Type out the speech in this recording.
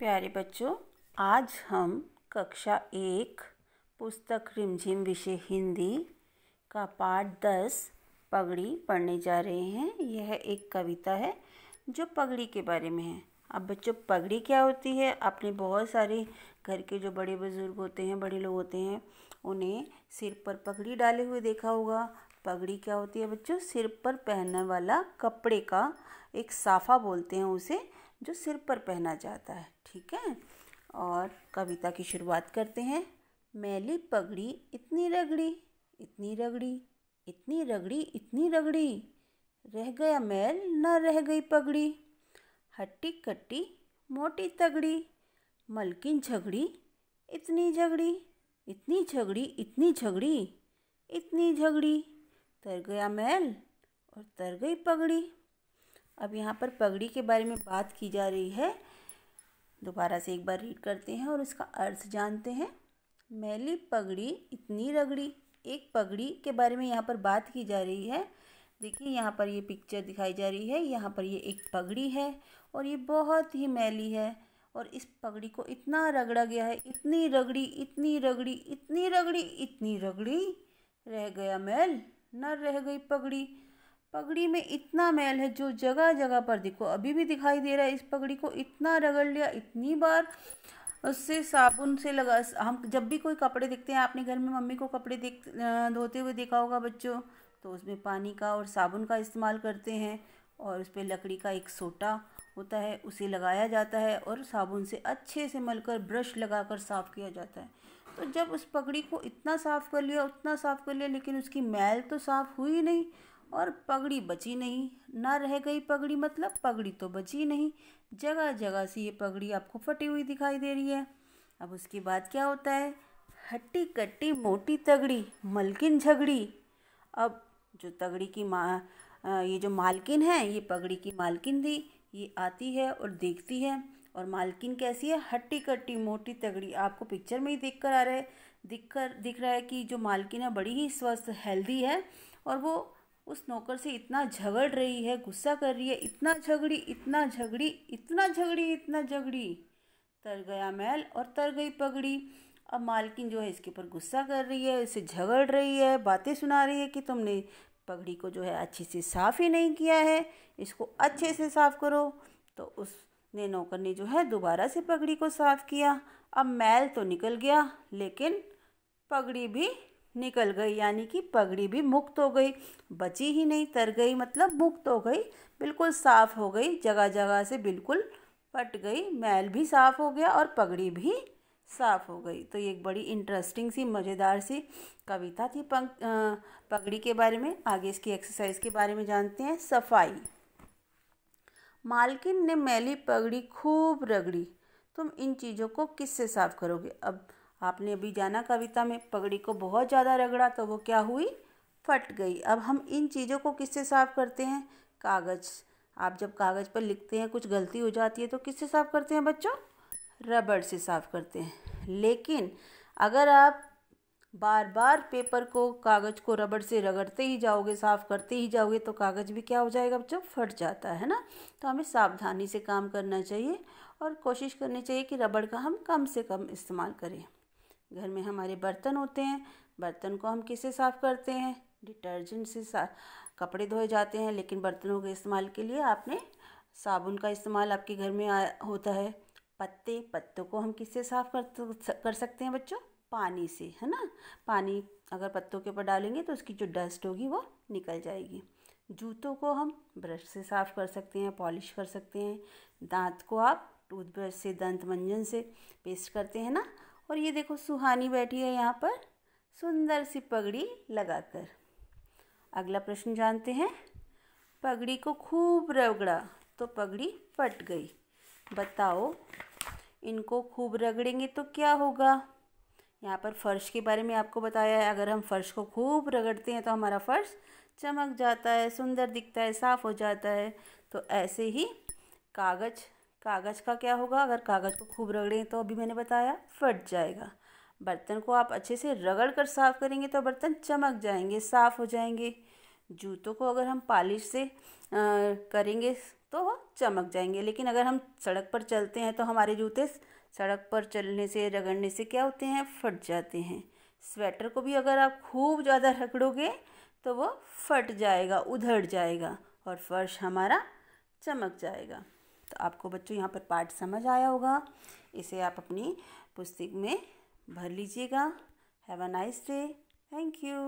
प्यारे बच्चों, आज हम कक्षा 1 पुस्तक रिमझिम विषय हिंदी का पाठ 10 पगड़ी पढ़ने जा रहे हैं। यह एक कविता है जो पगड़ी के बारे में है। अब बच्चों, पगड़ी क्या होती है? आपने बहुत सारे घर के जो बड़े बुजुर्ग होते हैं, बड़े लोग होते हैं, उन्हें सिर पर पगड़ी डाले हुए देखा होगा। पगड़ी क्या होती है बच्चों? सिर पर पहनने वाला कपड़े का एक साफा बोलते हैं उसे, जो सिर पर पहना जाता है। ठीक है, और कविता की शुरुआत करते हैं। मैली पगड़ी इतनी रगड़ी, इतनी रगड़ी, इतनी रगड़ी, इतनी रगड़ी, रह गया मैल न रह गई पगड़ी। हट्टी कट्टी मोटी तगड़ी, मलकिन झगड़ी इतनी झगड़ी, इतनी झगड़ी, इतनी झगड़ी, इतनी झगड़ी, तर गया मैल और तर गई पगड़ी। अब यहाँ पर पगड़ी के बारे में बात की जा रही है। दोबारा से एक बार रीड करते हैं और इसका अर्थ जानते हैं। मैली पगड़ी इतनी रगड़ी, एक पगड़ी के बारे में यहाँ पर बात की जा रही है। देखिए, यहाँ पर ये पिक्चर दिखाई जा रही है। यहाँ पर ये एक पगड़ी है और ये बहुत ही मैली है और इस पगड़ी को इतना रगड़ा गया है, इतनी रगड़ी, इतनी रगड़ी, इतनी रगड़ी, इतनी रगड़ी, रह गया मैल न रह गई पगड़ी। पगड़ी में इतना मैल है जो जगह जगह पर देखो अभी भी दिखाई दे रहा है। इस पगड़ी को इतना रगड़ लिया, इतनी बार उससे साबुन से लगा। हम जब भी कोई कपड़े देखते हैं, आपने घर में मम्मी को कपड़े धोते हुए देखा होगा बच्चों, तो उसमें पानी का और साबुन का इस्तेमाल करते हैं और उस पर लकड़ी का एक सोटा होता है, उसे लगाया जाता है और साबुन से अच्छे से मलकर ब्रश लगाकर साफ़ किया जाता है। तो जब उस पगड़ी को इतना साफ़ कर लिया, उतना साफ़ कर लिया, लेकिन उसकी मैल तो साफ़ हुई नहीं और पगड़ी बची नहीं। ना रह गई पगड़ी मतलब पगड़ी तो बची नहीं, जगह जगह से ये पगड़ी आपको फटी हुई दिखाई दे रही है। अब उसके बाद क्या होता है? हट्टी कट्टी मोटी तगड़ी, मलकिन झगड़ी। अब जो तगड़ी की ये जो मालकिन है, ये पगड़ी की मालकिन थी, ये आती है और देखती है। और मालकिन कैसी है? हट्टी कट्टी मोटी तगड़ी। आपको पिक्चर में ही दिख रहा है कि जो मालकिन है बड़ी ही स्वस्थ हेल्दी है और वो उस नौकर से इतना झगड़ रही है, गुस्सा कर रही है। इतना झगड़ी, इतना झगड़ी, इतना झगड़ी, इतना झगड़ी, तर गया मैल और तर गई पगड़ी। अब मालकिन जो है इसके ऊपर गुस्सा कर रही है, इसे झगड़ रही है, बातें सुना रही है कि तुमने पगड़ी को जो है अच्छे से साफ़ ही नहीं किया है, इसको अच्छे से साफ़ करो। तो उसने नौकर ने जो है दोबारा से पगड़ी को साफ़ किया। अब मैल तो निकल गया लेकिन पगड़ी भी निकल गई, यानी कि पगड़ी भी मुक्त हो गई, बची ही नहीं। तर गई मतलब मुक्त हो गई, बिल्कुल साफ़ हो गई, जगह जगह से बिल्कुल फट गई, मैल भी साफ़ हो गया और पगड़ी भी साफ़ हो गई। तो ये एक बड़ी इंटरेस्टिंग सी मज़ेदार सी कविता थी पगड़ी के बारे में। आगे इसकी एक्सरसाइज के बारे में जानते हैं। सफाई। मालकिन ने मैली पगड़ी खूब रगड़ी, तुम इन चीज़ों को किससे साफ़ करोगे? अब आपने अभी जाना कविता में, पगड़ी को बहुत ज़्यादा रगड़ा तो वो क्या हुई? फट गई। अब हम इन चीज़ों को किससे साफ़ करते हैं? कागज़। आप जब कागज़ पर लिखते हैं, कुछ गलती हो जाती है तो किससे साफ़ करते हैं बच्चों? रबड़ से साफ़ करते हैं। लेकिन अगर आप बार बार पेपर को, कागज़ को रबड़ से रगड़ते ही जाओगे, साफ़ करते ही जाओगे, तो कागज़ भी क्या हो जाएगा बच्चों? फट जाता है ना। तो हमें सावधानी से काम करना चाहिए और कोशिश करनी चाहिए कि रबड़ का हम कम से कम इस्तेमाल करें। घर में हमारे बर्तन होते हैं, बर्तन को हम किससे साफ़ करते हैं? डिटर्जेंट से कपड़े धोए जाते हैं, लेकिन बर्तनों के इस्तेमाल के लिए आपने साबुन का इस्तेमाल आपके घर में होता है। पत्तों को हम किससे साफ़ कर सकते हैं बच्चों? पानी से, है ना। पानी अगर पत्तों के ऊपर डालेंगे तो उसकी जो डस्ट होगी वो निकल जाएगी। जूतों को हम ब्रश से साफ़ कर सकते हैं, पॉलिश कर सकते हैं। दांत को आप टूथब्रश से, दंत मंजन से पेस्ट करते हैं ना। और ये देखो, सुहानी बैठी है यहाँ पर सुंदर सी पगड़ी लगाकर। अगला प्रश्न जानते हैं। पगड़ी को खूब रगड़ा तो पगड़ी फट गई, बताओ इनको खूब रगड़ेंगे तो क्या होगा? यहाँ पर फर्श के बारे में आपको बताया है। अगर हम फर्श को खूब रगड़ते हैं तो हमारा फर्श चमक जाता है, सुंदर दिखता है, साफ़ हो जाता है। तो ऐसे ही कागज़ का क्या होगा? अगर कागज़ को खूब रगड़ें तो अभी मैंने बताया फट जाएगा। बर्तन को आप अच्छे से रगड़ कर साफ़ करेंगे तो बर्तन चमक जाएंगे, साफ़ हो जाएंगे। जूतों को अगर हम पॉलिश से करेंगे तो वो चमक जाएंगे, लेकिन अगर हम सड़क पर चलते हैं तो हमारे जूते सड़क पर चलने से, रगड़ने से क्या होते हैं, फट जाते हैं। स्वेटर को भी अगर आप खूब ज़्यादा रगड़ोगे तो वो फट जाएगा, उधड़ जाएगा और फर्श हमारा चमक जाएगा। तो आपको बच्चों यहाँ पर पाठ समझ आया होगा। इसे आप अपनी पुस्तक में भर लीजिएगा। Have a nice day. Thank you.